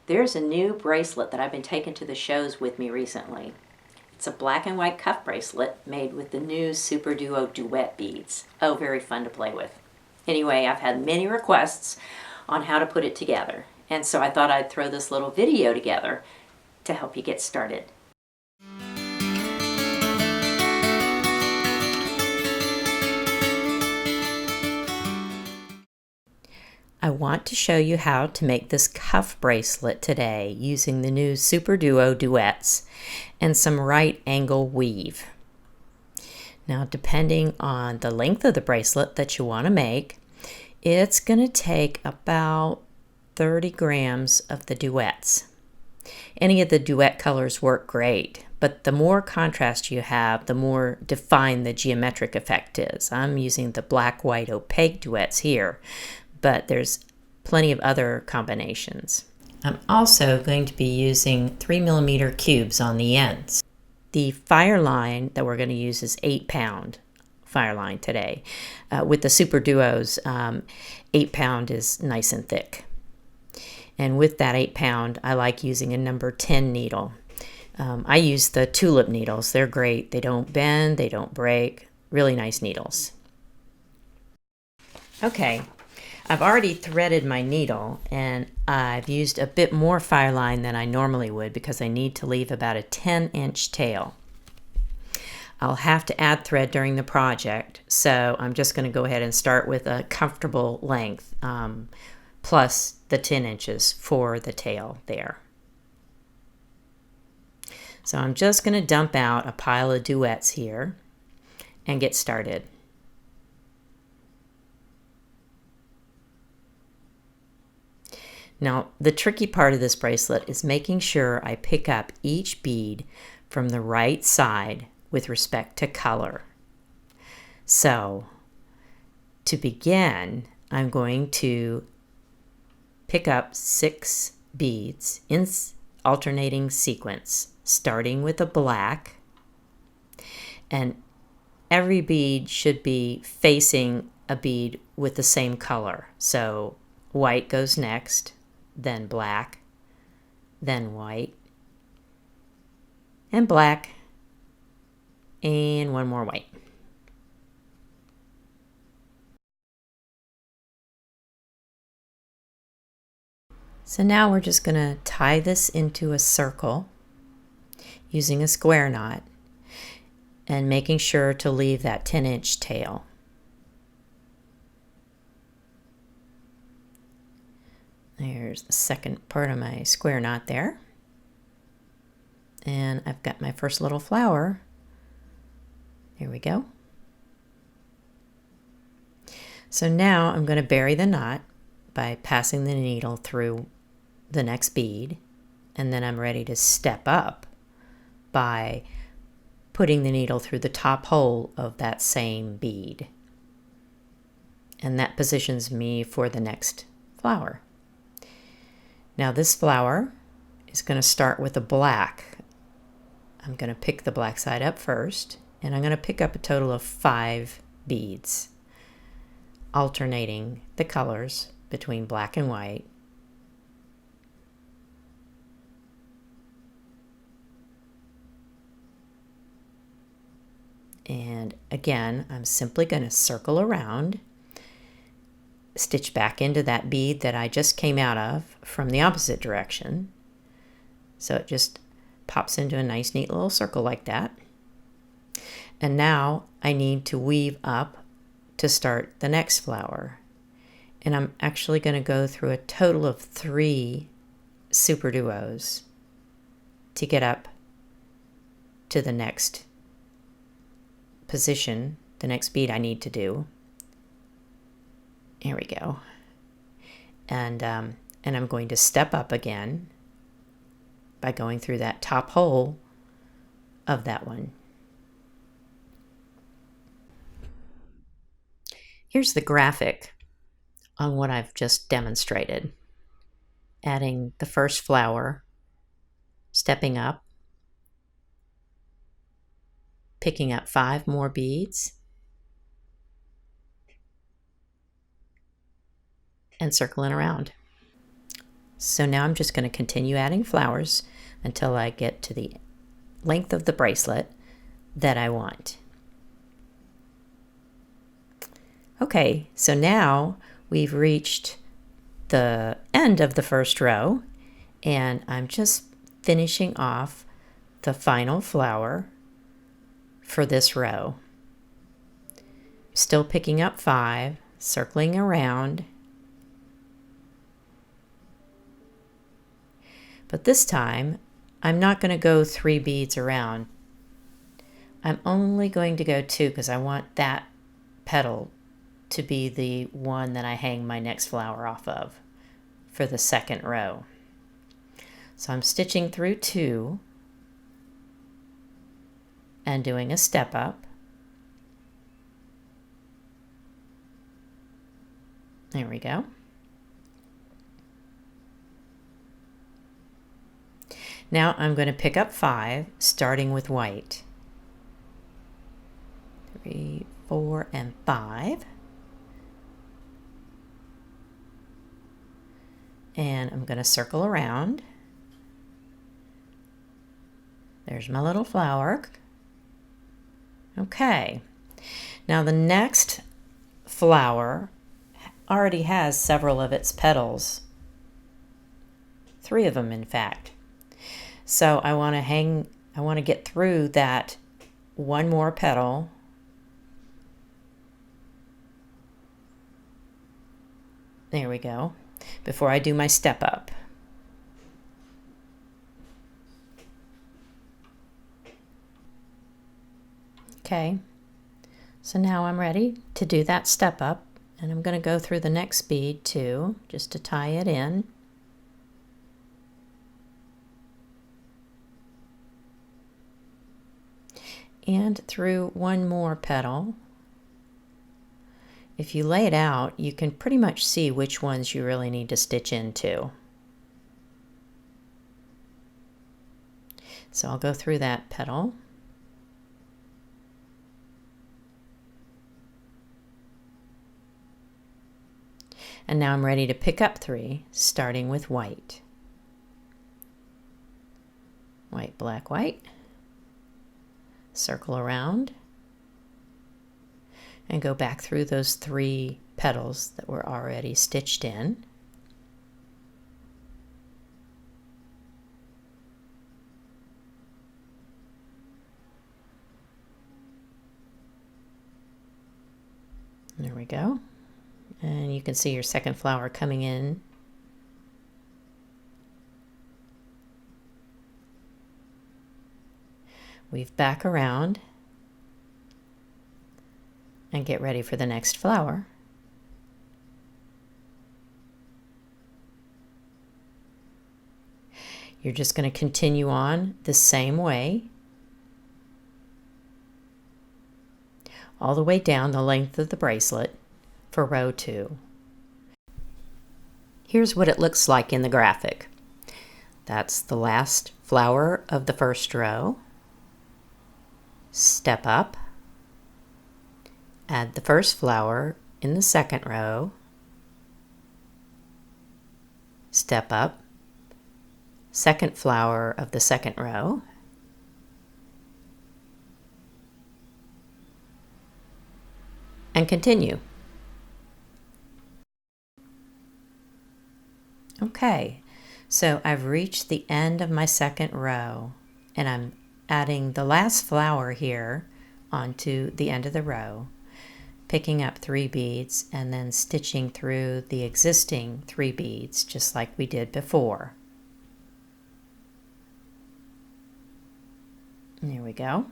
There's a new bracelet that I've been taking to the shows with me recently. It's a black and white cuff bracelet made with the new SuperDuo Duet beads. Oh, very fun to play with. Anyway, I've had many requests on how to put it together, and so I thought I'd throw this little video together to help you get started. I want to show you how to make this cuff bracelet today using the new SuperDuo Duets and some right angle weave. Now, depending on the length of the bracelet that you want to make, it's going to take about 30 grams of the Duets. Any of the Duet colors work great, but the more contrast you have, the more defined the geometric effect is. I'm using the black, white, opaque Duets here, but there's plenty of other combinations. I'm also going to be using 3mm cubes on the ends. The fire line that we're going to use is 8-pound fire line today. With the SuperDuos, 8-pound is nice and thick. And with that 8-pound, I like using a number 10 needle. I use the tulip needles. They're great. They don't bend, they don't break. Really nice needles. Okay, I've already threaded my needle, and I've used a bit more fire line than I normally would because I need to leave about a 10-inch tail. I'll have to add thread during the project, so I'm just going to go ahead and start with a comfortable length plus the 10 inches for the tail there. So I'm just going to dump out a pile of Duets here and get started. Now, the tricky part of this bracelet is making sure I pick up each bead from the right side with respect to color. So, to begin, I'm going to pick up 6 beads in alternating sequence, starting with a black, and every bead should be facing a bead with the same color. So, white goes next, then black, then white, and black, and one more white. So now we're just going to tie this into a circle using a square knot and making sure to leave that 10-inch tail. There's the second part of my square knot there. And I've got my first little flower. There we go. So now I'm going to bury the knot by passing the needle through the next bead, and then I'm ready to step up by putting the needle through the top hole of that same bead. And that positions me for the next flower. Now this flower is going to start with a black. I'm going to pick the black side up first, and I'm going to pick up a total of 5 beads, alternating the colors between black and white. And again, I'm simply going to circle around, stitch back into that bead that I just came out of from the opposite direction. So it just pops into a nice neat little circle like that. And now I need to weave up to start the next flower. And I'm actually going to go through a total of 3 SuperDuos to get up to the next position, the next bead I need to do. Here we go. And I'm going to step up again by going through that top hole of that one. Here's the graphic on what I've just demonstrated. Adding the first flower, stepping up, picking up 5 more beads, and circling around. So now I'm just going to continue adding flowers until I get to the length of the bracelet that I want. Okay, so now we've reached the end of the first row, and I'm just finishing off the final flower for this row. Still picking up 5, circling around, but this time I'm not going to go 3 beads around. I'm only going to go 2 because I want that petal to be the one that I hang my next flower off of for the second row. So I'm stitching through 2 and doing a step up. There we go. Now I'm going to pick up 5, starting with white. 3, 4, and 5. And I'm going to circle around. There's my little flower. Okay. Now the next flower already has several of its petals. 3 of them, in fact. So I want to get through that one more petal. There we go. Before I do my step up. Okay, so now I'm ready to do that step up, and I'm going to go through the next bead too, just to tie it in. And through one more petal. If you lay it out, you can pretty much see which ones you really need to stitch into. So I'll go through that petal. And now I'm ready to pick up 3, starting with white. White, black, white. Circle around. And go back through those 3 petals that were already stitched in. There we go. And you can see your second flower coming in. Weave back around and get ready for the next flower. You're just going to continue on the same way all the way down the length of the bracelet for row 2. Here's what it looks like in the graphic. That's the last flower of the first row. Step up. Add the first flower in the second row. Step up. Second flower of the second row. And continue. Okay, so I've reached the end of my second row, and I'm adding the last flower here onto the end of the row, picking up 3 beads and then stitching through the existing 3 beads just like we did before. There we go.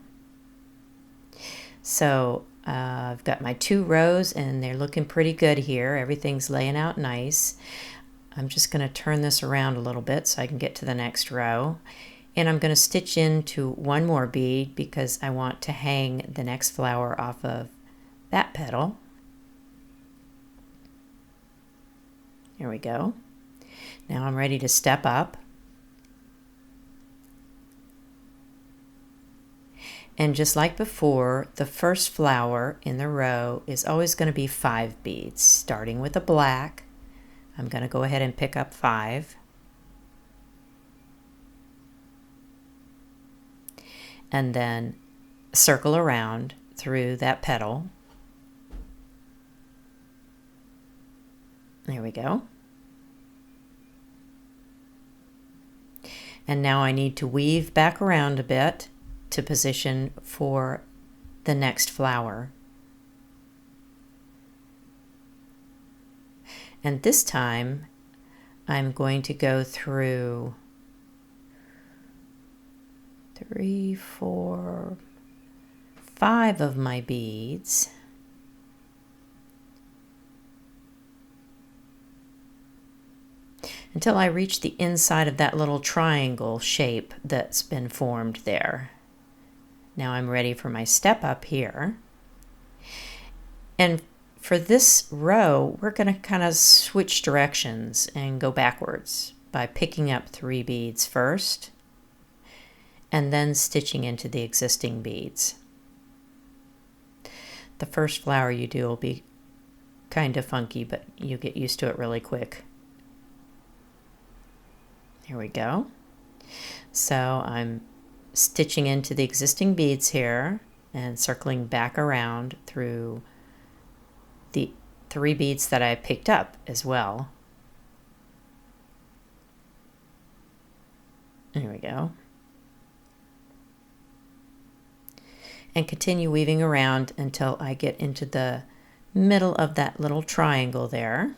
So I've got my 2 rows and they're looking pretty good here. Everything's laying out nice. I'm just going to turn this around a little bit so I can get to the next row. And I'm going to stitch into 1 more bead because I want to hang the next flower off of that petal. There we go. Now I'm ready to step up. And just like before, the first flower in the row is always going to be 5 beads, starting with a black. I'm going to go ahead and pick up 5. and then circle around through that petal. There we go. And now I need to weave back around a bit to position for the next flower. And this time I'm going to go through 3, 4, 5 of my beads. Until I reach the inside of that little triangle shape that's been formed there. Now I'm ready for my step up here. And for this row, we're going to kind of switch directions and go backwards by picking up 3 beads first and then stitching into the existing beads. The first flower you do will be kind of funky, but you get used to it really quick. Here we go. So I'm stitching into the existing beads here and circling back around through the 3 beads that I picked up as well. There we go. And continue weaving around until I get into the middle of that little triangle there.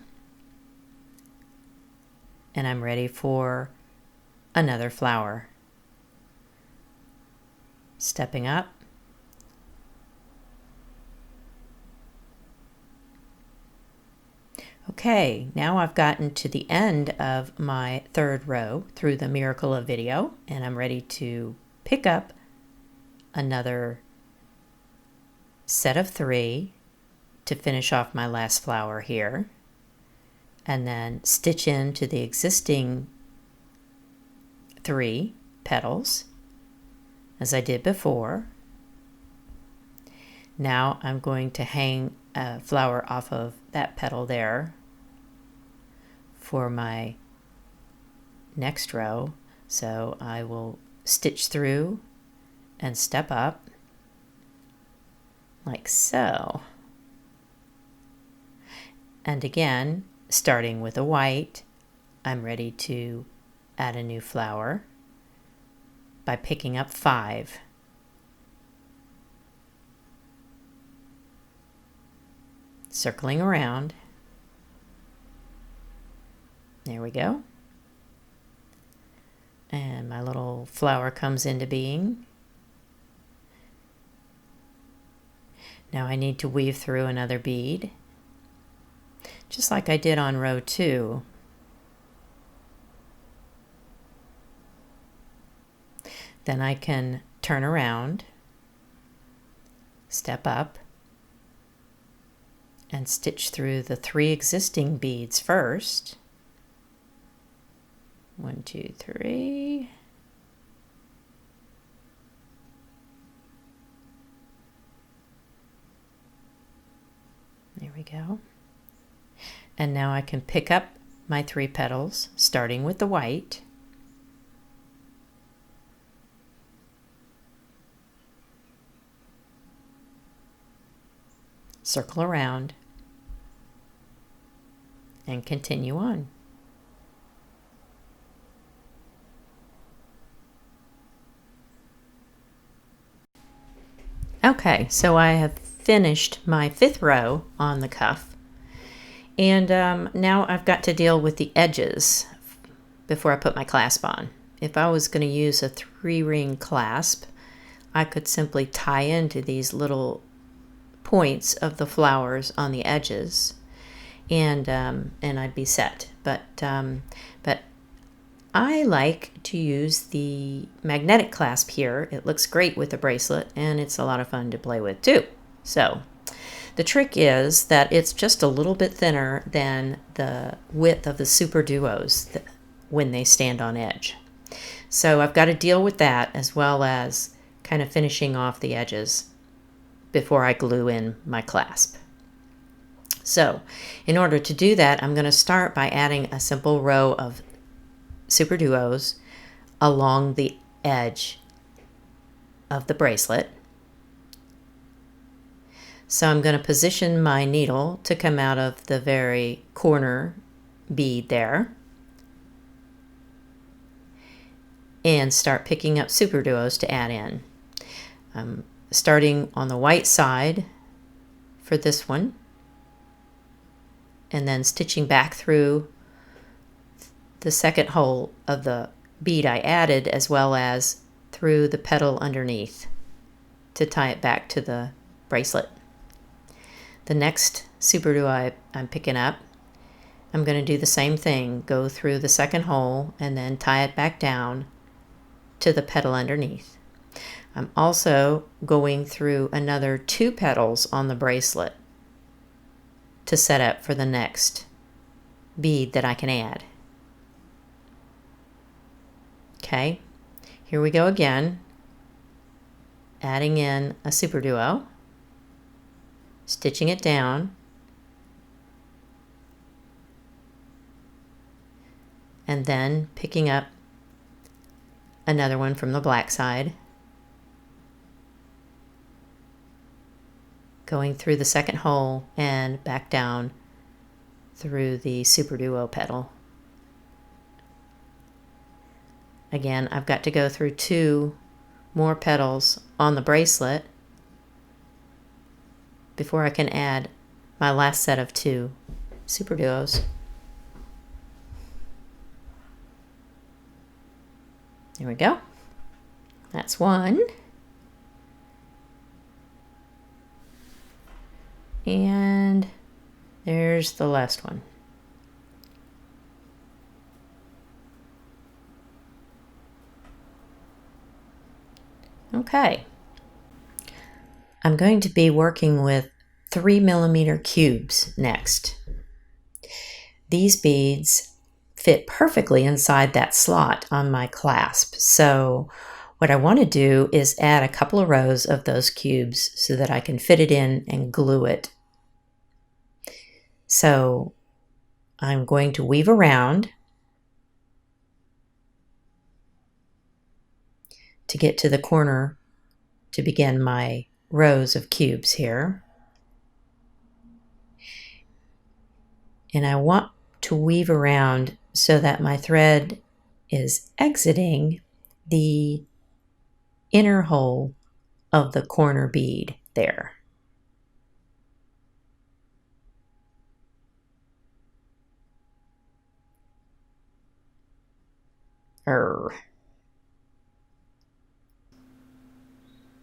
And I'm ready for another flower. Stepping up. Okay, now I've gotten to the end of my 3rd row through the miracle of video, and I'm ready to pick up another set of 3 to finish off my last flower here, and then stitch into the existing 3 petals as I did before. Now I'm going to hang a flower off of that petal there for my next row. So I will stitch through and step up like so. And again, starting with a white, I'm ready to add a new flower by picking up 5. Circling around. There we go. And my little flower comes into being. Now I need to weave through another bead, just like I did on row 2. Then I can turn around, step up, and stitch through the 3 existing beads first. 1, 2, 3. There we go. And now I can pick up my 3 petals, starting with the white. Circle around and continue on. Okay, so I have finished my 5th row on the cuff, and now I've got to deal with the edges before I put my clasp on. If I was going to use a 3-ring clasp, I could simply tie into these little points of the flowers on the edges, and I'd be set. But I like to use the magnetic clasp here. It looks great with the bracelet, and it's a lot of fun to play with too. So the trick is that it's just a little bit thinner than the width of the SuperDuos when they stand on edge. So I've got to deal with that, as well as kind of finishing off the edges before I glue in my clasp. So in order to do that, I'm going to start by adding a simple row of SuperDuos along the edge of the bracelet. So I'm going to position my needle to come out of the very corner bead there and start picking up SuperDuos to add in. Starting on the white side for this one and then stitching back through the second hole of the bead I added, as well as through the petal underneath to tie it back to the bracelet. The next SuperDuo I'm picking up, I'm going to do the same thing, go through the second hole and then tie it back down to the petal underneath. I'm also going through another 2 petals on the bracelet to set up for the next bead that I can add. Okay, here we go again, adding in a SuperDuo, stitching it down, and then picking up another one from the black side, going through the second hole and back down through the SuperDuo petal. Again, I've got to go through 2 more petals on the bracelet before I can add my last set of 2 SuperDuos. There we go. That's one. And there's the last one. Okay. I'm going to be working with 3mm cubes next. These beads fit perfectly inside that slot on my clasp. So what I want to do is add a couple of rows of those cubes so that I can fit it in and glue it. So I'm going to weave around to get to the corner to begin my rows of cubes here. And I want to weave around so that my thread is exiting the inner hole of the corner bead there.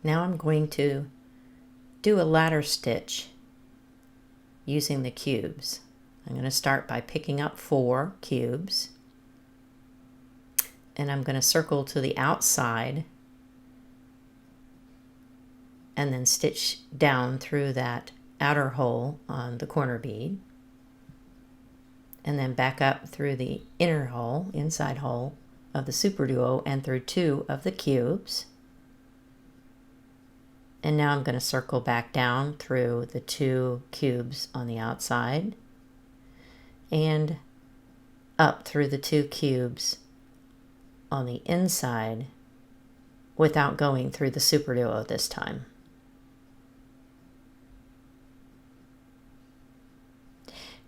Now I'm going to do a ladder stitch using the cubes. I'm going to start by picking up 4 cubes, and I'm going to circle to the outside and then stitch down through that outer hole on the corner bead, and then back up through the inner hole, inside hole of the SuperDuo and through 2 of the cubes. And now I'm going to circle back down through the 2 cubes on the outside and up through the 2 cubes on the inside without going through the SuperDuo this time.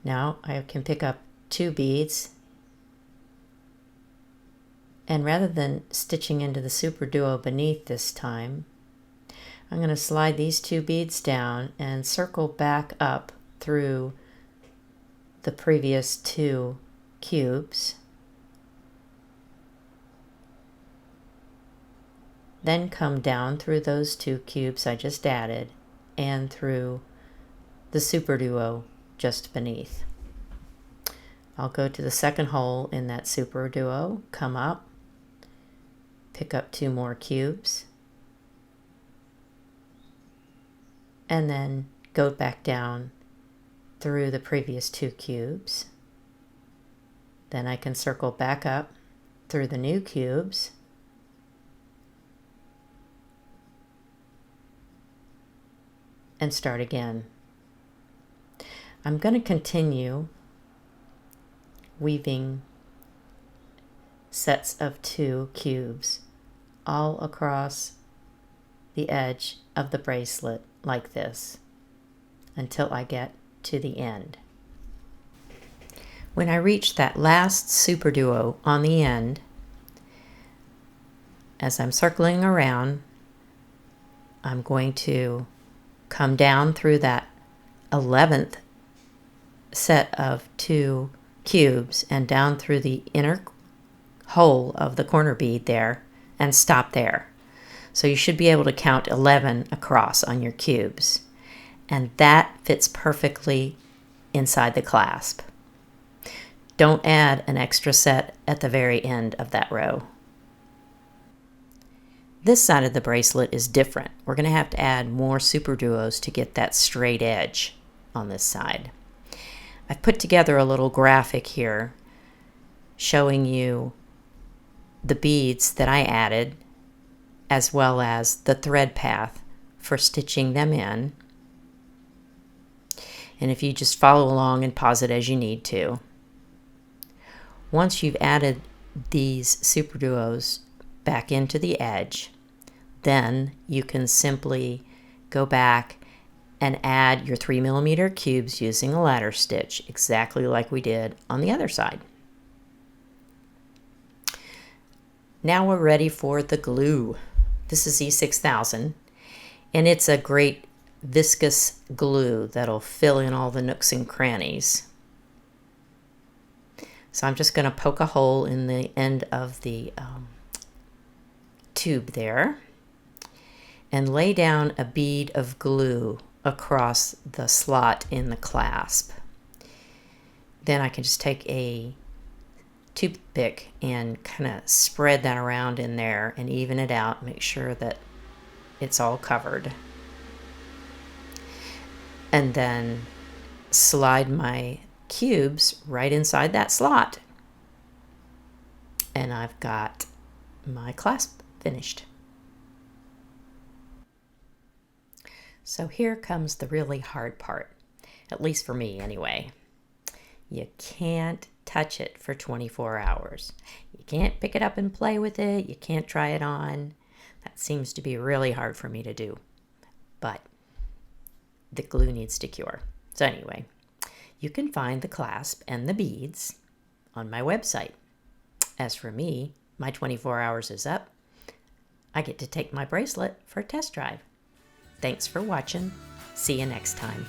Now I can pick up 2 beads, and rather than stitching into the SuperDuo beneath this time, I'm going to slide these 2 beads down and circle back up through the previous 2 cubes. Then come down through those 2 cubes I just added and through the SuperDuo just beneath. I'll go to the second hole in that SuperDuo, come up, pick up 2 more cubes, and then go back down through the previous 2 cubes. Then I can circle back up through the new cubes, and start again. I'm going to continue weaving sets of 2 cubes all across the edge of the bracelet like this until I get to the end. When I reach that last SuperDuo on the end, as I'm circling around, I'm going to come down through that 11th set of 2 cubes and down through the inner hole of the corner bead there and stop there. So you should be able to count 11 across on your cubes, and that fits perfectly inside the clasp. Don't add an extra set at the very end of that row. This side of the bracelet is different. We're going to have to add more SuperDuos to get that straight edge on this side. I've put together a little graphic here showing you the beads that I added, as well as the thread path for stitching them in. And if you just follow along and pause it as you need to. Once you've added these SuperDuos back into the edge, then you can simply go back and add your 3mm cubes using a ladder stitch, exactly like we did on the other side. Now we're ready for the glue. This is E6000, and it's a great viscous glue that'll fill in all the nooks and crannies. So I'm just going to poke a hole in the end of the tube there and lay down a bead of glue across the slot in the clasp. Then I can just take a toothpick and kind of spread that around in there and even it out, make sure that it's all covered. And then slide my cubes right inside that slot. And I've got my clasp finished. So here comes the really hard part, at least for me anyway. You can't touch it for 24 hours. You can't pick it up and play with it. You can't try it on. That seems to be really hard for me to do. But the glue needs to cure. So anyway, you can find the clasp and the beads on my website. As for me, my 24 hours is up. I get to take my bracelet for a test drive. Thanks for watching. See you next time.